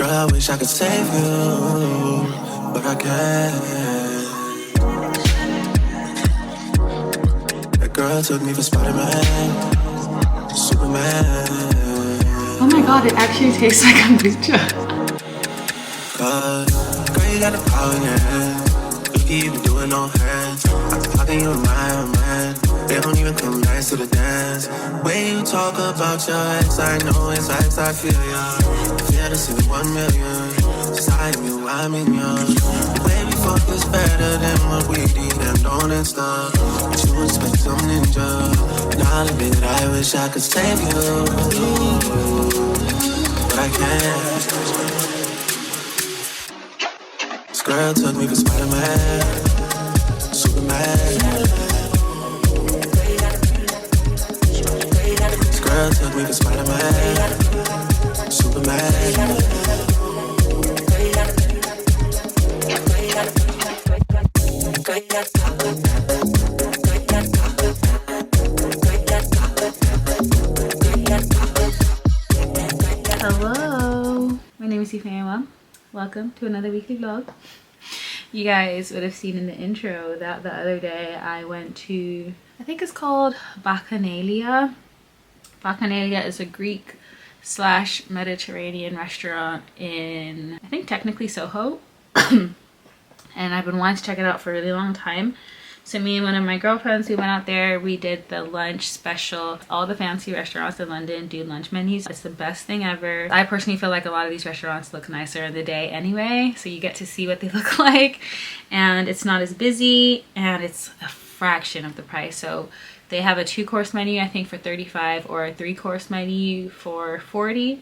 Girl, I wish I could save you, but I can't. That girl took me for Spider-Man, Superman. Oh my god, it actually tastes like kombucha. Girl, you got the power in your hand. You keep it doing no hands. How can you admire, man? They don't even come nice to the dance. When you talk about your ex, I know it's ex, I feel ya. Feel the same 1 million. Beside you, I'm in yours. The way we fuck is better than what we did and don't and stuff. But you expect some ninja. Now I'll admit that I wish I could save you, but I can't. This girl took me for Spider-Man, Superman. This girl took me for Spider-Man, Superman. Hello, my name is Ifeyinwa. Welcome to another weekly vlog. You guys would have seen in the intro that the other day I went to, I think it's called Bacchanalia. Bacchanalia is a Greek / Mediterranean restaurant in, I think technically Soho. And I've been wanting to check it out for a really long time. So me and one of my girlfriends, we went out there, we did the lunch special. All the fancy restaurants in London do lunch menus. It's the best thing ever. I personally feel like a lot of these restaurants look nicer in the day anyway, so you get to see what they look like. And it's not as busy, and it's a fraction of the price. So they have a 2-course menu, I think, for 35, or a 3-course menu for 40.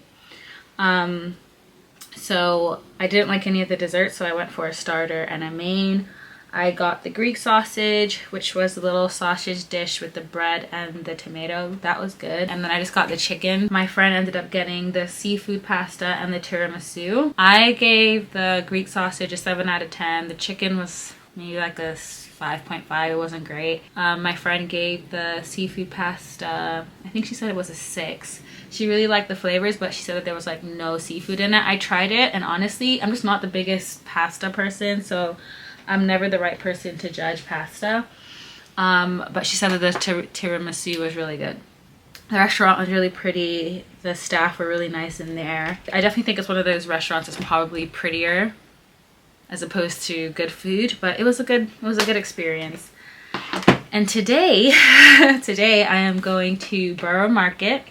So I didn't like any of the desserts, so I went for a starter and a main. I got the Greek sausage, which was a little sausage dish with the bread and the tomato. That was good. And then I just got the chicken. My friend ended up getting the seafood pasta and the tiramisu. I gave the Greek sausage a 7 out of 10. The chicken was maybe like a 5.5. It wasn't great. My friend gave the seafood pasta, I think she said it was a 6. She really liked the flavors, but she said that there was like no seafood in it. I tried it, and honestly, I'm just not the biggest pasta person, so I'm never the right person to judge pasta. But she said that the tiramisu was really good. The restaurant was really pretty. The staff were really nice in there. I definitely think it's one of those restaurants that's probably prettier as opposed to good food, but it was a good experience. And today, today I am going to Borough Market.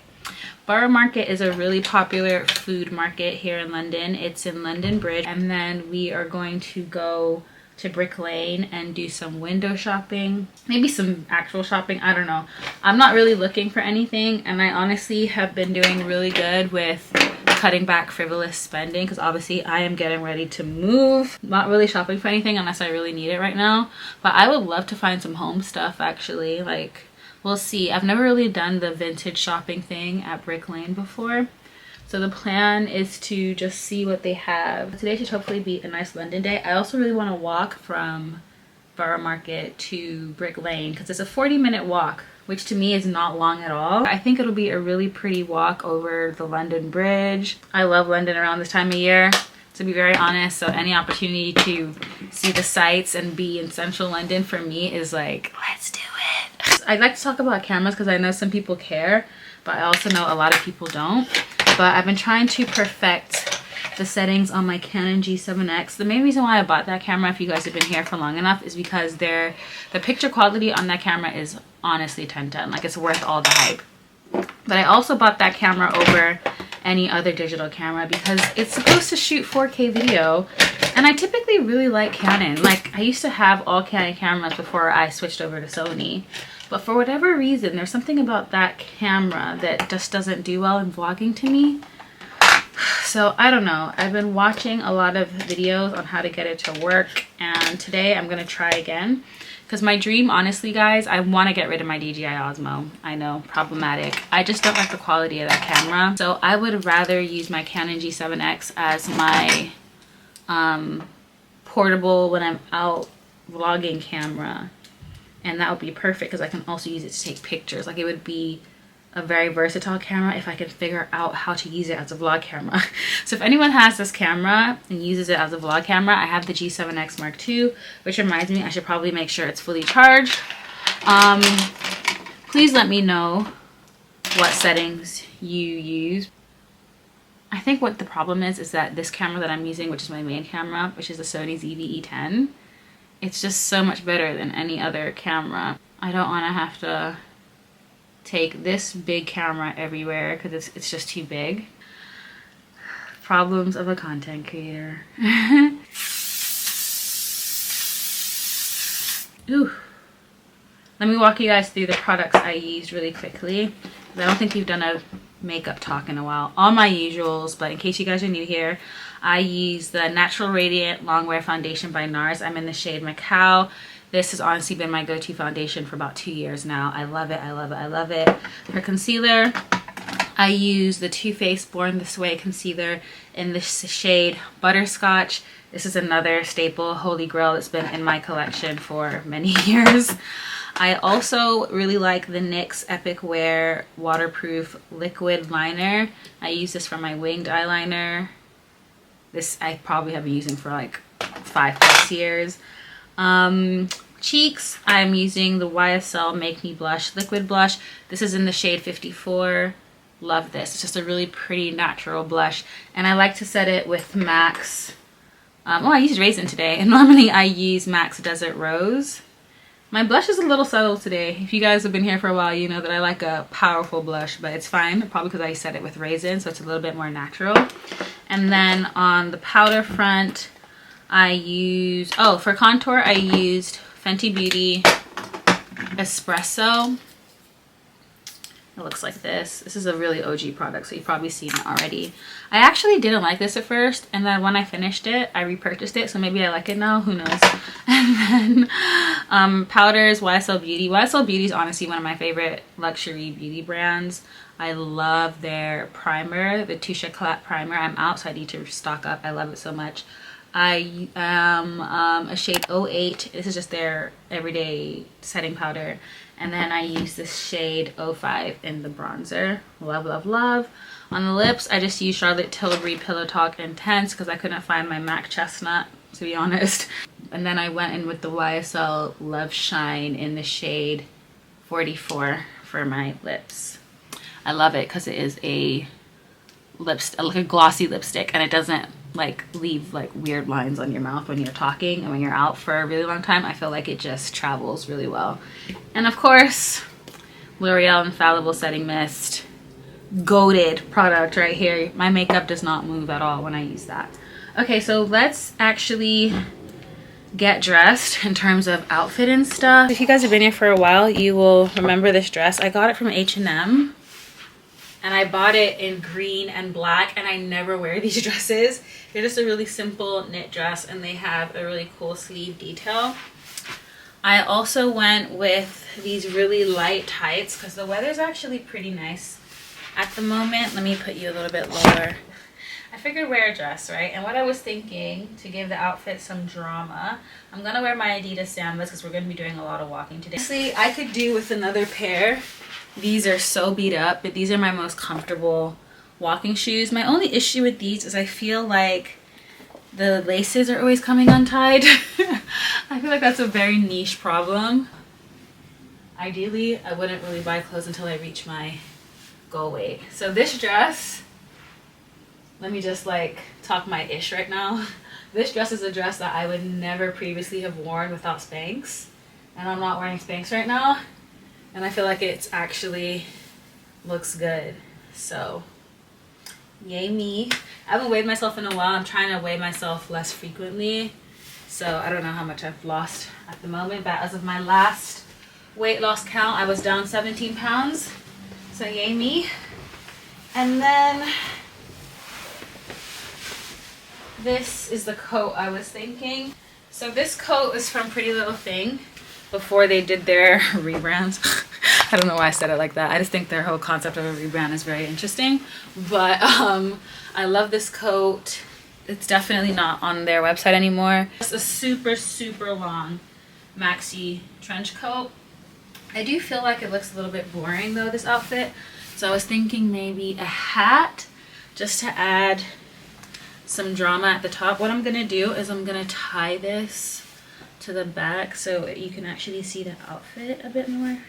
Borough Market is a really popular food market here in London. It's in London Bridge, and then we are going to go to Brick Lane and do some window shopping, maybe some actual shopping, I don't know. I'm not really looking for anything, and I honestly have been doing really good with cutting back frivolous spending, because obviously I am getting ready to move. Not really shopping for anything unless I really need it right now, but I would love to find some home stuff actually. Like, we'll see. I've never really done the vintage shopping thing at Brick Lane before. So the plan is to just see what they have. Today should hopefully be a nice London day. I also really want to walk from Borough Market to Brick Lane because it's a 40-minute walk, which to me is not long at all. I think it'll be a really pretty walk over the London Bridge. I love London around this time of year, to be very honest. So any opportunity to see the sights and be in central London for me is like, let's do it. I'd like to talk about cameras because I know some people care, but I also know a lot of people don't. But I've been trying to perfect the settings on my Canon G7X. The main reason why I bought that camera, if you guys have been here for long enough, is because the picture quality on that camera is honestly 10/10. Like, it's worth all the hype. But I also bought that camera over any other digital camera because it's supposed to shoot 4K video, and I typically really like Canon. Like, I used to have all Canon cameras before I switched over to Sony. But for whatever reason, there's something about that camera that just doesn't do well in vlogging to me. So I don't know. I've been watching a lot of videos on how to get it to work, and today I'm going to try again. Because my dream, honestly, guys, I want to get rid of my DJI Osmo. I know, problematic. I just don't like the quality of that camera. So I would rather use my Canon G7X as my portable when I'm out vlogging camera. And that would be perfect because I can also use it to take pictures. Like, it would be a very versatile camera if I can figure out how to use it as a vlog camera. So if anyone has this camera and uses it as a vlog camera, I have the G7X Mark II, which reminds me I should probably make sure it's fully charged. Please let me know what settings you use. I think what the problem is that this camera that I'm using, which is my main camera, which is the Sony ZV-E10, it's just so much better than any other camera. I don't want to have to take this big camera everywhere because it's just too big. Problems of a content creator. Ooh. Let me walk you guys through the products I used really quickly. I don't think we've done a makeup talk in a while. All my usuals, but in case you guys are new here, I use the Natural Radiant Longwear Foundation by NARS. I'm in the shade Macau. This has honestly been my go-to foundation for about 2 years now. I love it, I love it, I love it. For concealer, I use the Too Faced Born This Way concealer in the shade Butterscotch. This is another staple, holy grail, that's been in my collection for many years. I also really like the NYX Epic Wear Waterproof Liquid Liner. I use this for my winged eyeliner. This I probably have been using for like 5+ years. Cheeks, I'm using the YSL Make Me Blush Liquid Blush. This is in the shade 54. Love this. It's just a really pretty natural blush. And I like to set it with MAC's. I used Raisin today. And normally I use MAC's Desert Rose. My blush is a little subtle today. If you guys have been here for a while, you know that I like a powerful blush, but it's fine. Probably because I set it with Raisin, so it's a little bit more natural. And then on the powder front, I use, for contour, I used Fenty Beauty Espresso. It looks like this. This is a really OG product, so you've probably seen it already. I actually didn't like this at first, and then when I finished it, I repurchased it, so maybe I like it now, who knows. And then powders, YSL Beauty. YSL Beauty is honestly one of my favorite luxury beauty brands. I love their primer, the Touche Éclat primer. I'm out, so I need to stock up. I love it so much. I am a shade 08. This is just their everyday setting powder. And then I use this shade 05 in the bronzer. Love, love, love. On the lips, I just use Charlotte Tilbury Pillow Talk Intense because I couldn't find my MAC Chestnut, to be honest. And then I went in with the YSL Love Shine in the shade 44 for my lips. I love it because it is a lipstick, like a glossy lipstick, and it doesn't like leave like weird lines on your mouth when you're talking, and when you're out for a really long time, I feel like it just travels really well. And of course, L'Oreal Infallible Setting Mist, goated product right here. My makeup does not move at all when I use that. Okay, so let's actually get dressed in terms of outfit and stuff. If you guys have been here for a while, you will remember this dress. I got it from H&M. And I bought it in green and black, and I never wear these dresses. They're just a really simple knit dress, and they have a really cool sleeve detail. I also went with these really light tights because the weather's actually pretty nice at the moment. Let me put you a little bit lower. I figured wear a dress, right? And what I was thinking, to give the outfit some drama, I'm gonna wear my Adidas Sambas because we're gonna be doing a lot of walking today. Honestly, I could do with another pair. These are so beat up, but these are my most comfortable walking shoes. My only issue with these is I feel like the laces are always coming untied. I feel like that's a very niche problem. Ideally, I wouldn't really buy clothes until I reach my goal weight. So this dress, let me just like talk my ish right now. This dress is a dress that I would never previously have worn without Spanx. And I'm not wearing Spanx right now. And I feel like it's actually looks good. So, yay me. I haven't weighed myself in a while. I'm trying to weigh myself less frequently. So I don't know how much I've lost at the moment. But as of my last weight loss count, I was down 17 pounds. So yay me. And then this is the coat I was thinking. So this coat is from Pretty Little Thing. Before they did their rebrands. I don't know why I said it like that. I just think their whole concept of a rebrand is very interesting. But I love this coat. It's definitely not on their website anymore. It's a super, super long maxi trench coat. I do feel like it looks a little bit boring though, this outfit, So I was thinking maybe a hat just to add some drama at the top. What I'm gonna do is I'm gonna tie this to the back so you can actually see the outfit a bit more.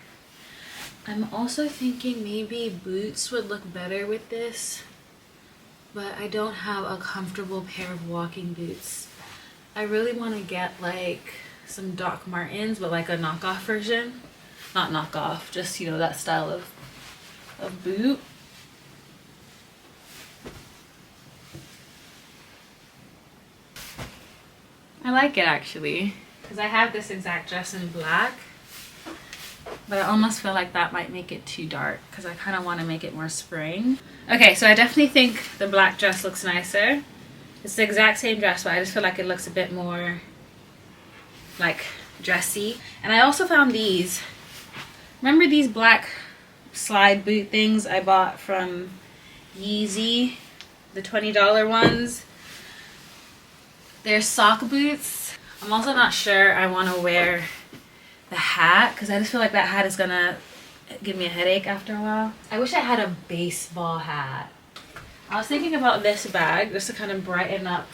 I'm also thinking maybe boots would look better with this, but I don't have a comfortable pair of walking boots. I really want to get like some Doc Martens, but like a knockoff version. Not knockoff, just, you know, that style of boot. I like it actually, because I have this exact dress in black, but I almost feel like that might make it too dark because I kind of want to make it more spring. Okay, so I definitely think the black dress looks nicer. It's the exact same dress, but I just feel like it looks a bit more like dressy. And I also found these. Remember these black slide boot things I bought from Yeezy? The $20 ones? They're sock boots. I'm also not sure I want to wear the hat because I just feel like that hat is gonna give me a headache after a while. I wish I had a baseball hat. I was thinking about this bag just to kind of brighten up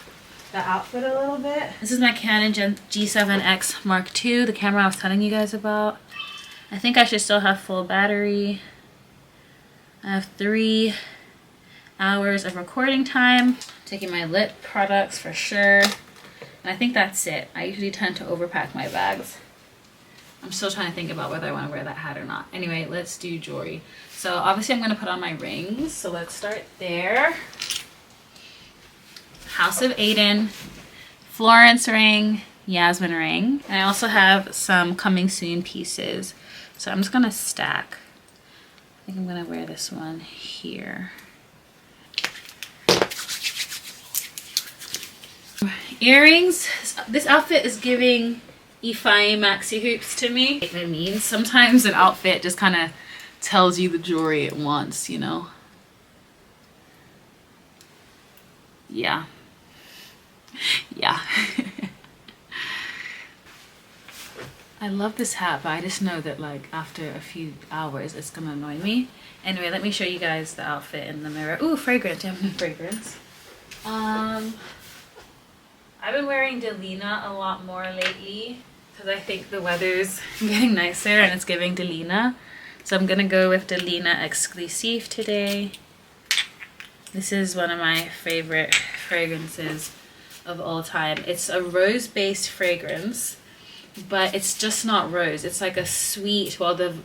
the outfit a little bit. This is my Canon G7X Mark II, the camera I was telling you guys about. I think I should still have full battery. I have 3 hours of recording time. Taking my lip products for sure. And I think that's it. I usually tend to overpack my bags. I'm still trying to think about whether I want to wear that hat or not. Anyway, let's do jewelry. So obviously I'm going to put on my rings. So let's start there. House of ADIN, Florence ring, Yasmin ring. And I also have some coming soon pieces. So I'm just going to stack. I think I'm going to wear this one here. Earrings. This outfit is giving ee-faye-in-wah maxi hoops to me. It means sometimes an outfit just kind of tells you the jewelry it wants, you know? Yeah. Yeah. I love this hat, but I just know that like after a few hours it's gonna annoy me. Anyway, let me show you guys the outfit in the mirror. Ooh, fragrance. I have new fragrance. I've been wearing Delina a lot more lately because I think the weather's getting nicer and it's giving Delina. So I'm gonna go with Delina Exclusif today. This is one of my favorite fragrances of all time. It's a rose-based fragrance, but it's just not rose. It's like a sweet, well, the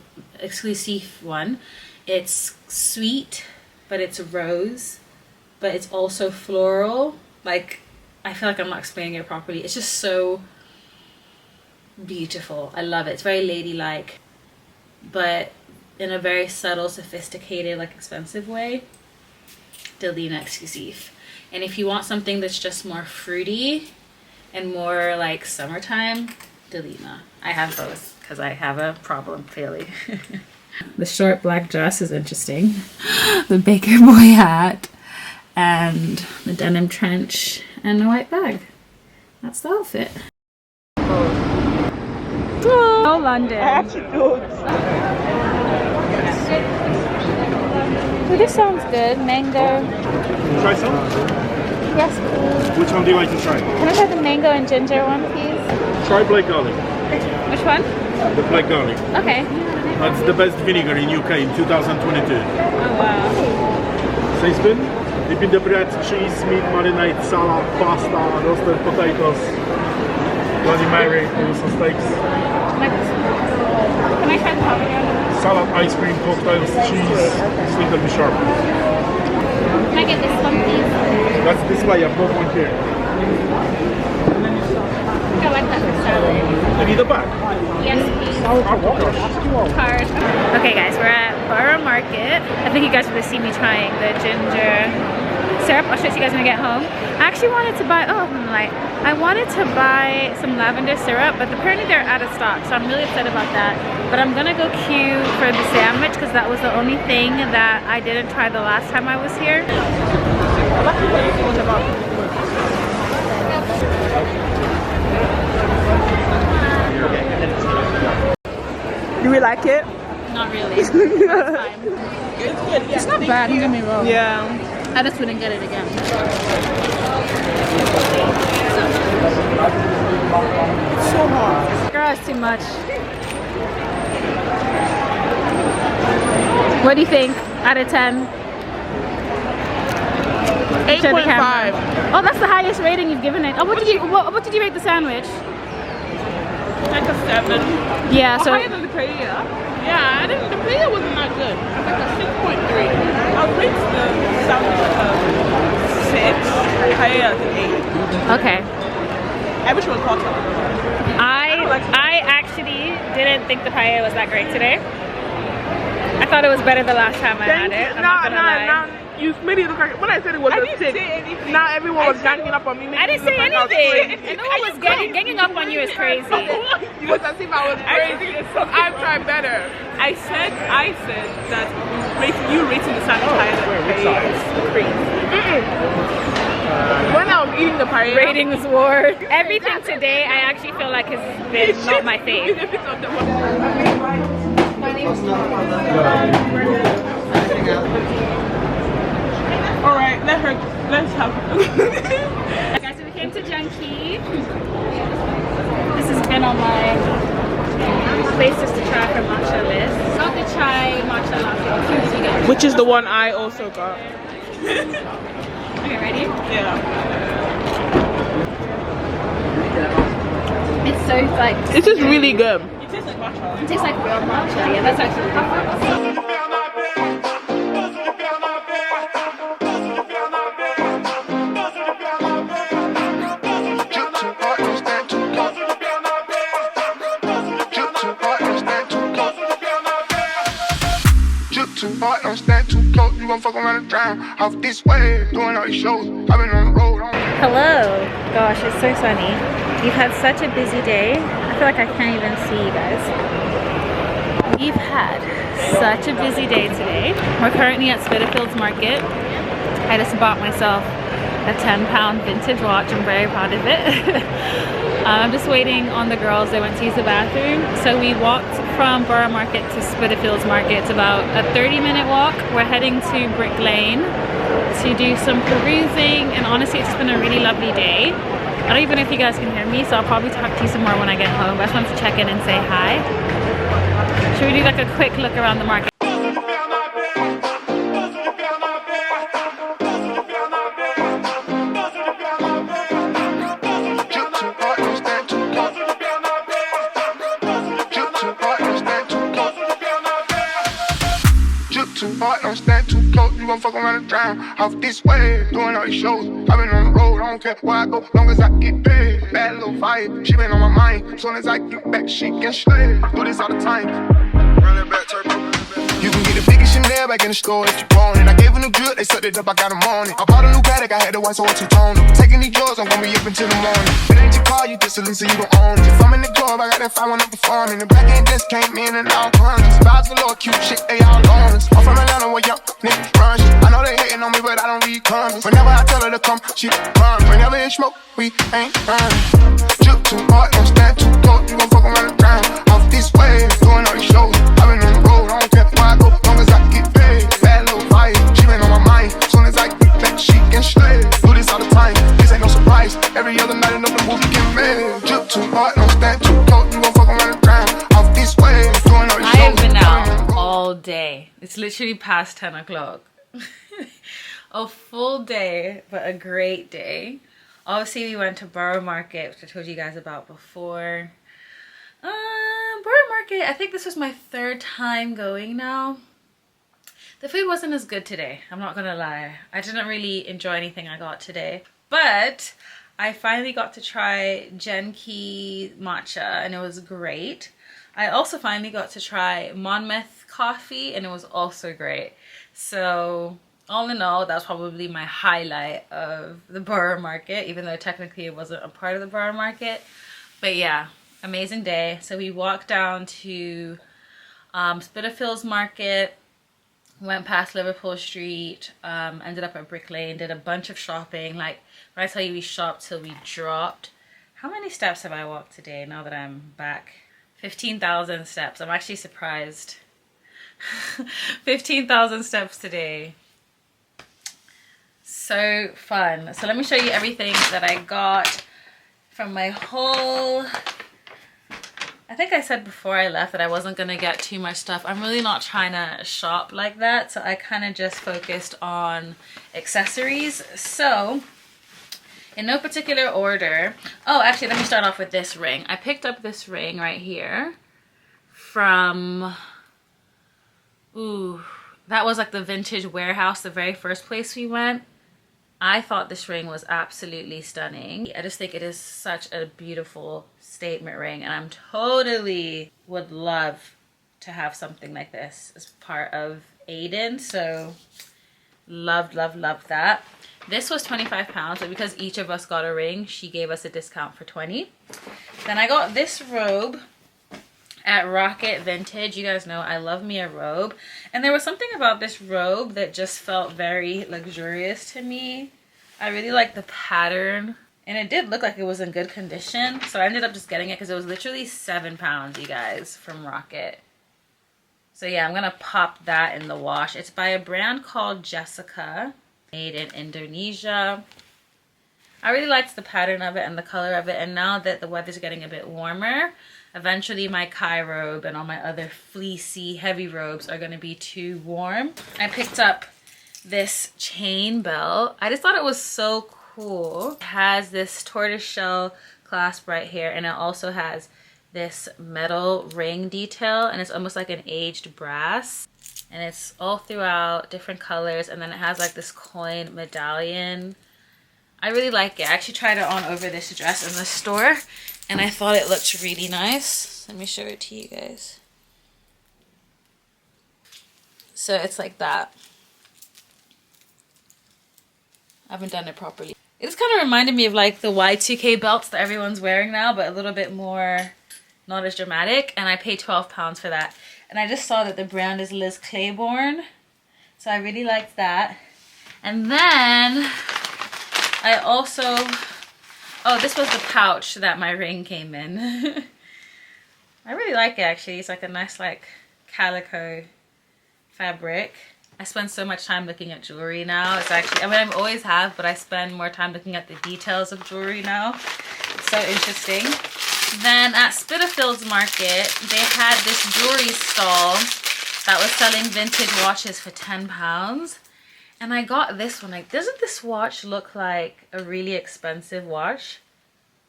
Exclusif one, it's sweet, but it's rose, but it's also floral. Like, I feel like I'm not explaining it properly. It's just so beautiful. I love it. It's very ladylike, but in a very subtle, sophisticated, like expensive way. Delina Exclusif. And if you want something that's just more fruity and more like summertime, Delina. I have both because I have a problem failing. The short black dress is interesting. The Baker Boy hat and the denim trench and the white bag. That's the outfit. Oh, London. I actually don't. Oh, this sounds good. Mango. Try some? Yes, please. Which one do you like to try? Can I have the mango and ginger one, please? Try black garlic. Which one? The black garlic. Okay. That's the best vinegar in UK in 2022. Oh, wow. Say spoon? Dip in the bread, cheese, meat, marinade, salad, pasta, roasted potatoes, Bloody Mary, some steaks. Can I try the popcorn? Salad, ice cream, cocktails, cheese, sweet and sharp. Can I get this one, please? That's this way, I've got one here. I like that for salad. You need a bag? Yes, please. Oh gosh. Card. Okay guys, we're at Borough Market. I think you guys would see me trying the ginger syrup. I'll show it to you guys when I get home. I actually wanted to buy, I wanted to buy some lavender syrup, but apparently they're out of stock, so I'm really upset about that. But I'm gonna go queue for the sandwich because that was the only thing that I didn't try the last time I was here. Do we like it? Not really. That's fine. It's good. It's not bad, don't get me wrong. Yeah. I just wouldn't get it again. It's so hot. Girl, it's too much. What do you think out of 10? 8.5. Oh, that's the highest rating you've given it. Oh, what did you rate the sandwich? Like a 7. Yeah, so Higher than the paella. Yeah, the paella wasn't that good. It's like a 6.3. I'll rate the sandwich like a 6. Paella is an 8. okay. I wish it was hotter. I actually didn't think the paella was that great today. I thought it was better the last time I had it. I'm not gonna lie. You made it look like when I said it was a 6. Now everyone was ganging up on me. I didn't say anything. And no one was ganging up on you is crazy. It was as if I was crazy. I'm trying better. I said that you rating the sandwich higher than the paella is crazy. When I was eating the paella, Ratings war. Everything today I actually feel like has been not my fave. Alright, let's have Guys, so we came to Junkie. This has been on my places to try for matcha list. Got the chai matcha latte. which is the one I also got. Okay, ready? Yeah. It's so like This is really good. it tastes like real matcha. Yeah, that's actually different. Too hot, don't stand too close. You gon' fuck around and drown. Off this way, doing all these shows. I've been on the road. Hello. Gosh, it's so sunny. We've had such a busy day. I feel like I can't even see you guys. We've had such a busy day today. We're currently at Spitafields Market. I just bought myself a 10-pound vintage watch. I'm very proud of it. I'm just waiting on the girls. They went to use the bathroom. So we walked from Borough Market to Spitafields Market. It's about a 30-minute walk. We're heading to Brick Lane to do some perusing, and honestly it's just been a really lovely day. I don't even know if you guys can hear me, so I'll probably talk to you some more when I get home. I just wanted to check in and say hi. Should we do like a quick look around the market? Don't stand too close, you gon' fuck around and drown. Off this way, doing all these shows. I've been on the road, I don't care where I go, long as I get paid. Bad little fire, she been on my mind. Soon as I get back, she can slay. Do this all the time. Run it back, turbo. You can get the biggest Chanel back in the store if you want it. I gave her new drip, they sucked it up, I got them on it. I bought a new Patek, I had the white, so I two-tone it. Taking these drawers, I'm gonna be up until the morning. It ain't your car, you just a lease, so you don't own it. If I'm in the club, I got that 5-1 up performing. The back end just came in and all hundreds. Vibes galore, cute shit, they all on us. I'm from Atlanta where young niggas run shit. I know they hating on me, but I don't read comments. Whenever I tell her to come, she run. Whenever it's smoke, we ain't running. Drip too hard, don't stand too close. You gon' fuck around and drown. Off this way, doing all these shows. I've been on the road, I don't care where I go, long as I get paid. Bad little fire, she been on my mind. Soon as I get back, she can slay. Do this all the time, this ain't no surprise. Every other night, another movie get made. Drip too hard, don't stand too close. You gon' fuck around and drown. Off this way, doing all these shows. I have been out all day. It's literally past 10 o'clock. A full day, but a great day. Obviously, we went to Borough Market, which I told you guys about before. Borough Market, I think this was my 3rd time going now. The food wasn't as good today, I'm not gonna lie. I didn't really enjoy anything I got today. But I finally got to try Genki matcha and it was great. I also finally got to try Monmouth coffee and it was also great. So all in all, that's probably my highlight of the Borough Market, even though technically it wasn't a part of the Borough Market. But yeah, amazing day. So we walked down to Spitafields Market, went past Liverpool Street, ended up at Brick Lane, did a bunch of shopping. Like when I tell you we shopped till we dropped. How many steps have I walked today now that I'm back? 15,000 steps. I'm actually surprised. 15,000 steps today. So fun. So let me show you everything that I got from my haul. I think I said before I left that I wasn't gonna get too much stuff. I'm really not trying to shop like that, so I kind of just focused on accessories. So in no particular order, oh actually let me start off with this ring. I picked up this ring right here from, ooh, that was like the vintage warehouse, the very first place we went. I thought this ring was absolutely stunning. I just think it is such a beautiful statement ring, and I'm totally would love to have something like this as part of ADIN. So loved, loved, loved that. This was 25 pounds, but because each of us got a ring, she gave us a discount for 20. Then I got this robe at Rocket Vintage. You guys know I love me a robe, and there was something about this robe that just felt very luxurious to me. I really like the pattern, and it did look like it was in good condition, so I ended up just getting it because it was literally 7 pounds, you guys, from Rocket. So yeah, I'm gonna pop that in the wash. It's by a brand called Jessica, made in Indonesia. I really liked the pattern of it and the color of it, and now that the weather's getting a bit warmer, eventually my Kai robe and all my other fleecy heavy robes are going to be too warm. I picked up this chain belt. I just thought it was so cool. It has this tortoiseshell clasp right here, and it also has this metal ring detail, and it's almost like an aged brass, and it's all throughout different colors, and then it has like this coin medallion. I really like it. I actually tried it on over this dress in the store, and I thought it looked really nice. Let me show it to you guys. So it's like that. I haven't done it properly. It just kind of reminded me of like the Y2K belts that everyone's wearing now, but a little bit more, not as dramatic. And I paid 12 pounds for that. And I just saw that the brand is Liz Claiborne. So I really liked that. And then I also, oh, this was the pouch that my ring came in. I really like it actually. It's like a nice like calico fabric. I spend so much time looking at jewelry now. It's actually, I mean, I always have, but I spend more time looking at the details of jewelry now. It's so interesting. Then at Spitafields Market, they had this jewelry stall that was selling vintage watches for 10 pounds. And I got this one. Like, doesn't this watch look like a really expensive watch?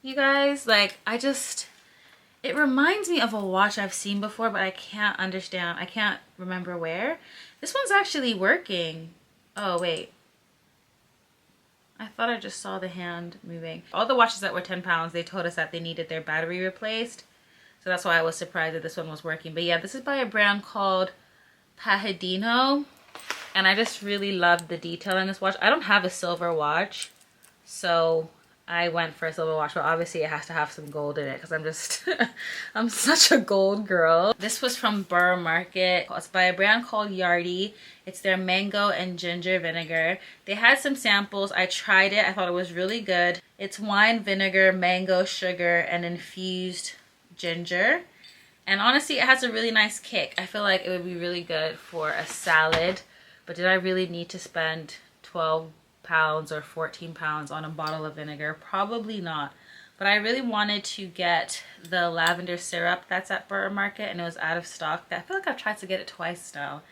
You guys, like, it reminds me of a watch I've seen before, but I can't remember where. This one's actually working. Oh, wait. I thought I just saw the hand moving. All the watches that were 10 pounds, they told us that they needed their battery replaced. So that's why I was surprised that this one was working. But yeah, this is by a brand called Pahadino. And I just really love the detail in this watch. I don't have a silver watch, so I went for a silver watch, but obviously it has to have some gold in it because I'm just, I'm such a gold girl. This was from Borough Market. It's by a brand called Yardi. It's their mango and ginger vinegar. They had some samples. I tried it. I thought it was really good. It's wine vinegar, mango, sugar, and infused ginger. And honestly, it has a really nice kick. I feel like it would be really good for a salad. But did I really need to spend 12 pounds or 14 pounds on a bottle of vinegar? Probably not. But I really wanted to get the lavender syrup that's at Borough Market, and it was out of stock. I feel like I've tried to get it twice now,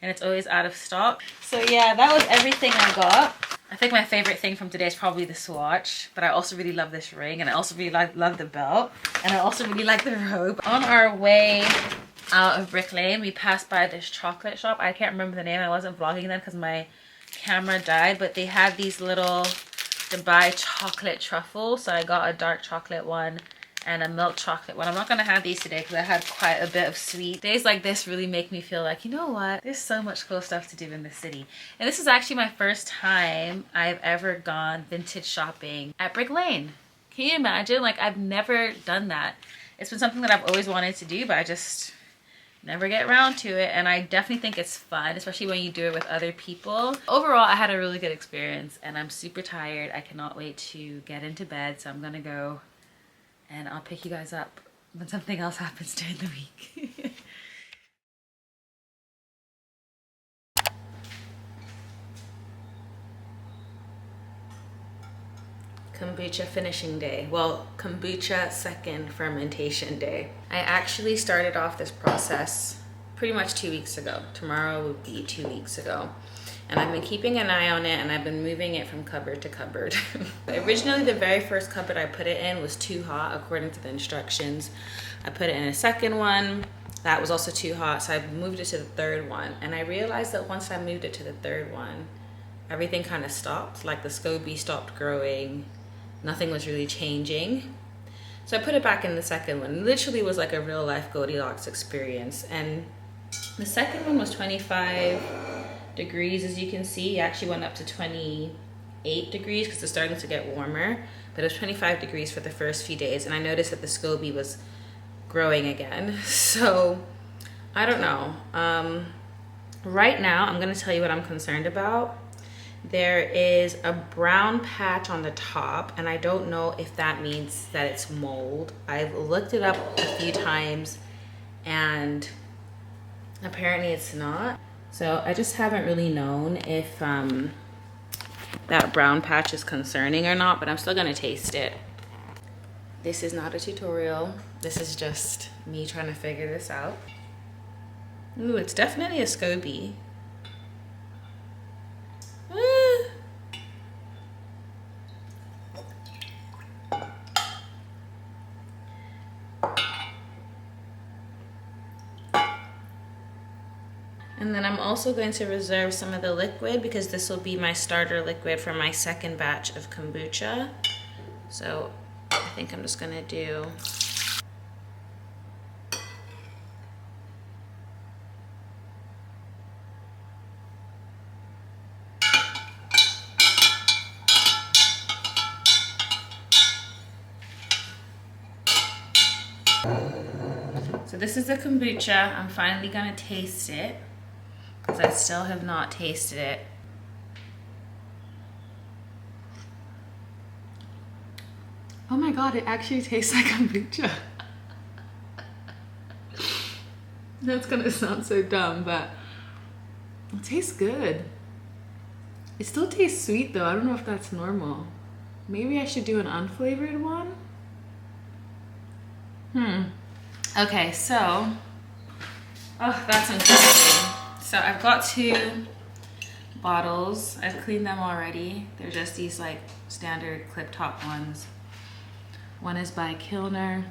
and it's always out of stock. So yeah, that was everything I got. I think my favorite thing from today is probably the swatch, but I also really love this ring, and I also really love the belt, and I also really like the robe. On our way out of Brick Lane, we passed by this chocolate shop. I can't remember the name. I wasn't vlogging then because my camera died, but they had these little Dubai chocolate truffles. So I got a dark chocolate one and a milk chocolate one. I'm not gonna have these today because I had quite a bit of sweet. Days like this really make me feel like, you know what, there's so much cool stuff to do in this city. And this is actually my first time I've ever gone vintage shopping at Brick Lane. Can you imagine? Like, I've never done that. It's been something that I've always wanted to do, but I just never get around to it. And I definitely think it's fun, especially when you do it with other people. Overall, I had a really good experience, and I'm super tired. I cannot wait to get into bed, so I'm gonna go and I'll pick you guys up when something else happens during the week. kombucha finishing day. Well, kombucha second fermentation day. I actually started off this process pretty much 2 weeks ago. Tomorrow will be 2 weeks ago. And I've been keeping an eye on it, and I've been moving it from cupboard to cupboard. Originally, the very first cupboard I put it in was too hot according to the instructions. I put it in a second one. That was also too hot, so I moved it to the third one. And I realized that once I moved it to the third one, everything kind of stopped. Like the SCOBY stopped growing. Nothing was really changing. So I put it back in the second one. It literally was like a real life Goldilocks experience. And the second one was 25 degrees, as you can see. It actually went up to 28 degrees because it's starting to get warmer, but it was 25 degrees for the first few days, and I noticed that the SCOBY was growing again. So I don't know. Right now I'm going to tell you what I'm concerned about. There is a brown patch on the top, and I don't know if that means that it's mold. I've looked it up a few times and apparently it's not. So I just haven't really known if that brown patch is concerning or not, but I'm still gonna taste it. This is not a tutorial. This is just me trying to figure this out. Ooh, it's definitely a SCOBY. And then I'm also going to reserve some of the liquid because this will be my starter liquid for my second batch of kombucha. So I think I'm just gonna do So this is the kombucha. I'm finally gonna taste it because I still have not tasted it. Oh my god, it actually tastes like kombucha. That's gonna sound so dumb, but it tastes good. It still tastes sweet though. I don't know if that's normal. Maybe I should do an unflavored one? Okay, so, oh, that's interesting. So I've got 2 bottles. I've cleaned them already. They're just these like standard clip top ones. One is by Kilner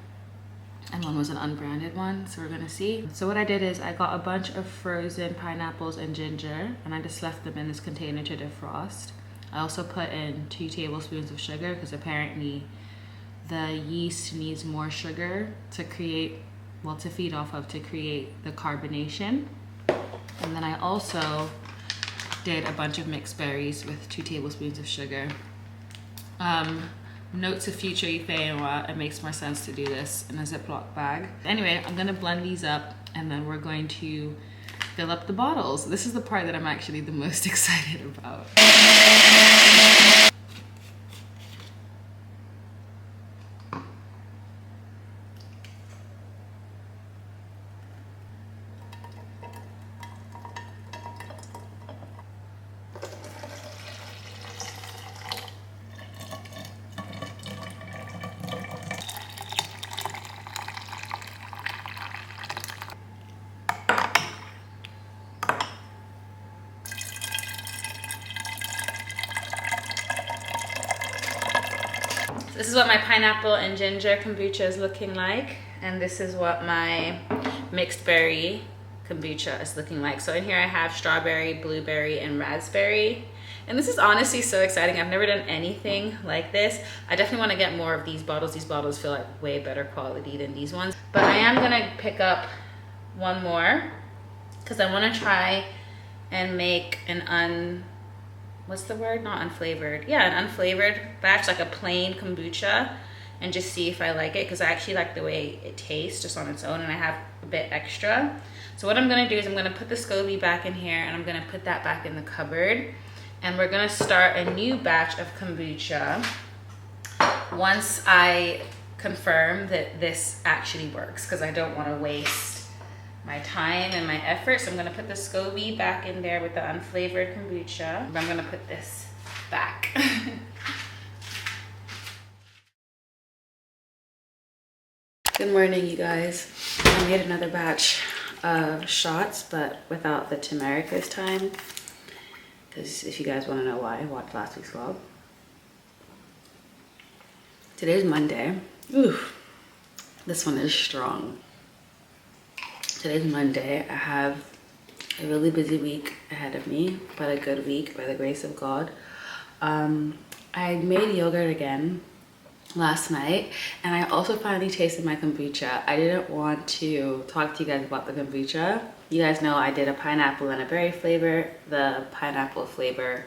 and one was an unbranded one, so we're gonna see. So what I did is I got a bunch of frozen pineapples and ginger and I just left them in this container to defrost. I also put in 2 tablespoons of sugar because apparently the yeast needs more sugar to create, well, to feed off of, to create the carbonation. And then I also did a bunch of mixed berries with 2 tablespoons of sugar. Note to future Ifeyinwa, it makes more sense to do this in a Ziploc bag. Anyway, I'm gonna blend these up and then we're going to fill up the bottles. This is the part that I'm actually the most excited about. This is what my pineapple and ginger kombucha is looking like, and this is what my mixed berry kombucha is looking like. So in here I have strawberry, blueberry, and raspberry. And this is honestly so exciting. I've never done anything like this. I definitely want to get more of these bottles. These bottles feel like way better quality than these ones. But I am gonna pick up one more because I want to try and make an what's the word? Not unflavored. Yeah, an unflavored batch, like a plain kombucha, and just see if I like it, because I actually like the way it tastes just on its own, and I have a bit extra. So what I'm gonna do is I'm gonna put the SCOBY back in here, and I'm gonna put that back in the cupboard, and we're gonna start a new batch of kombucha once I confirm that this actually works, because I don't want to waste my time and my effort. So I'm gonna put the SCOBY back in there with the unflavored kombucha. I'm gonna put this back. Good morning, you guys. I made another batch of shots, but without the turmeric this time. Because if you guys want to know why, watch last week's vlog. Today's Monday. Ooh, this one is strong. Today's Monday. I have a really busy week ahead of me, but a good week by the grace of God. I made yogurt again last night, and I also finally tasted my kombucha. I didn't want to talk to you guys about the kombucha. You guys know I did a pineapple and a berry flavor. The pineapple flavor,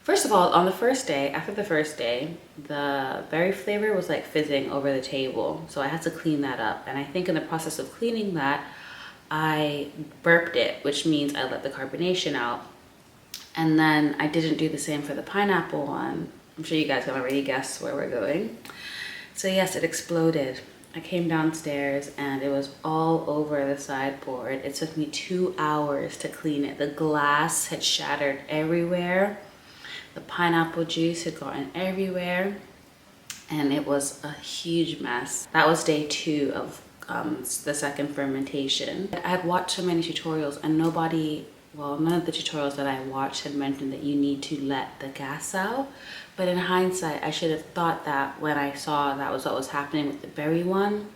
first of all, on the first day, after the first day, the berry flavor was like fizzing over the table, so I had to clean that up. And I think in the process of cleaning that, I burped it, which means I let the carbonation out. And then I didn't do the same for the pineapple one. I'm sure you guys can already guess where we're going. So yes, it exploded. I came downstairs and it was all over the sideboard. It took me 2 hours to clean it. The glass had shattered everywhere. The pineapple juice had gotten everywhere. And it was a huge mess. That was day 2 of the second fermentation. I had watched so many tutorials and none of the tutorials that I watched had mentioned that you need to let the gas out. But in hindsight, I should have thought that when I saw that was what was happening with the berry one.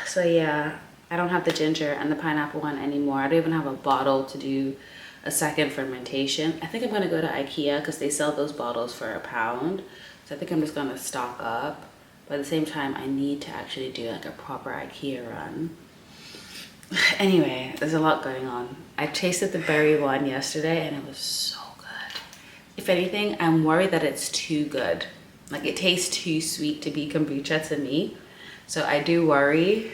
So yeah, I don't have the ginger and the pineapple one anymore. I don't even have a bottle to do a second fermentation. I think I'm gonna go to IKEA because they sell those bottles for £1. So I think I'm just gonna stock up. But at the same time, I need to actually do like a proper IKEA run. Anyway, there's a lot going on. I tasted the berry one yesterday and it was so good. If anything, I'm worried that it's too good. Like it tastes too sweet to be kombucha to me. So I do worry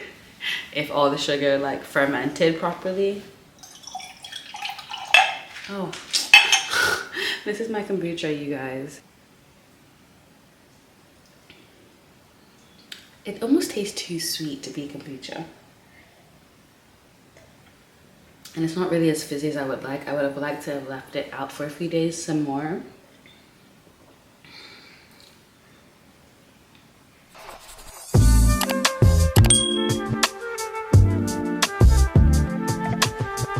if all the sugar like fermented properly. Oh, this is my kombucha, you guys. It almost tastes too sweet to be kombucha. And it's not really as fizzy as I would like. I would have liked to have left it out for a few days some more.